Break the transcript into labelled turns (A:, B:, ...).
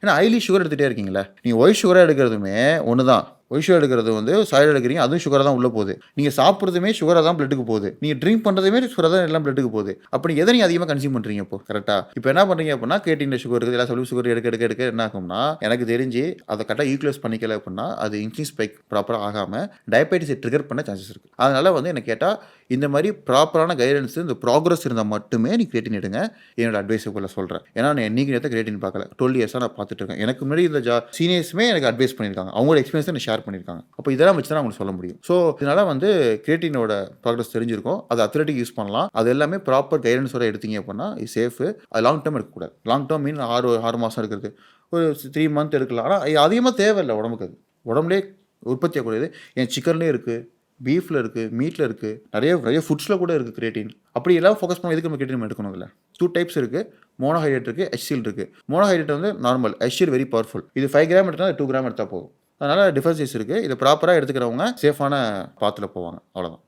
A: ஏன்னா highly sugar எடுத்துகிட்டே இருக்கீங்களே. நீங்கள் ஒயிட் சுகராக எடுக்கிறதுமே ஒன்று தான். ஒயிட் சுகர் எடுக்கிறது வந்து சாயில் எடுக்கிறீங்க, அதுவும் சுகராக தான் உள்ளே போகுது. நீங்கள் சாப்பிட்றதுமே சுகராக தான் பிளட்டுக்கு போகுது. நீங்கள் ட்ரிங்க் பண்ணுறதுமே சுகராக தான் எல்லாம் பிளட்டுக்கு போகுது. அப்படி எதை நீங்கள் அதிகமாக கன்சியூம் பண்ணுறீங்க இப்போ கரெக்டாக? இப்போ என்ன பண்ணுறீங்க அப்படின்னா கிரியேட்டின் சுகர் இருக்குது, எல்லா சொல்லி சுகர் எடுக்க எடுக்க எடுக்க என்ன ஆகும்னா, எனக்கு தெரிஞ்சு அதை கரெக்டாக யூட்டிலைஸ் பண்ணிக்கல அப்படின்னா அது இன்க்ரீஸ் ஸ்பைக் ப்ராப்பராக ஆகாமல் டயபெட்டிஸை ட்ரிகர் பண்ண சான்சஸ் இருக்குது. அதனால் வந்து என்ன கேட்டால் இந்த மாதிரி ப்ராப்பரான கைடன்ஸ் இந்த ப்ராக்ரஸ் இருந்தால் மட்டுமே நீ கிரியேட்டின் எடுங்க. என்னோட அட்வைஸுக்குள்ள சொல்கிறேன். ஏன்னா நான் என்னைக்கு நேரத்தை கிரியேட்டின் பார்க்கல. 12 இயர்ஸாக நான் பார்த்துட்டு இருக்கேன். எனக்கு முன்னாடி இந்த சீனியர்ஸுமே எனக்கு அட்வைஸ் பண்ணியிருக்காங்க. அவங்களோட எக்ஸ்பீரியன்ஸை எனக்கு ஷேர் பண்ணியிருக்காங்க. அப்போ இதெல்லாம் வச்சு தான் அவங்களுக்கு சொல்ல முடியும். ஸோ இதனால் வந்து கிரியேட்டினோட ப்ராக்ரஸ் தெரிஞ்சிருக்கும். அது அத்லெட்டிக் யூஸ் பண்ணலாம். அது எல்லாமே ப்ராப்பர் கைடன்ஸோட எடுத்தீங்க அப்படின்னா இது சேஃபு. அது லாங் டேர்ம் எடுக்கக்கூடாது. லாங் டேர்ம் மீன் 6 மாதம் இருக்கிறது, ஒரு 3 மந்த் எடுக்கலாம். ஆனால் அதிகமாக தேவையில்லை உடம்புக்கு. அது உடம்புலேயே உற்பத்தி ஆகக்கூடியது. என் சிக்கன்லேயே இருக்குது, பீஃபில் இருக்குது, மீட்டில் இருக்குது, நிறைய ஃபுட்ஸில் கூட இருக்குது கிரியேட்டின். அப்படி எல்லாம் ஃபோக்கஸ் பண்ணி எதுக்கு நம்ம கிரியேட்டின் எடுக்கணும்? இல்லை 2 டைப்ஸ் இருக்குது. மோனோஹைட்ரேட் இருக்குது, HCl இருக்குது. மோனோஹைட்ரேட் வந்து நார்மல், HCl வெரி பவர்ஃபுல். இது 5 கிராம் எடுத்தால் 2 கிராம் எடுத்தால் போதும். அதனால் டிஃபரன்சஸ் இருக்குது. இதை ப்ராப்பராக எடுத்துக்கிறவங்க சேஃபான பாத்தில் போவாங்க. அவ்வளோதான்.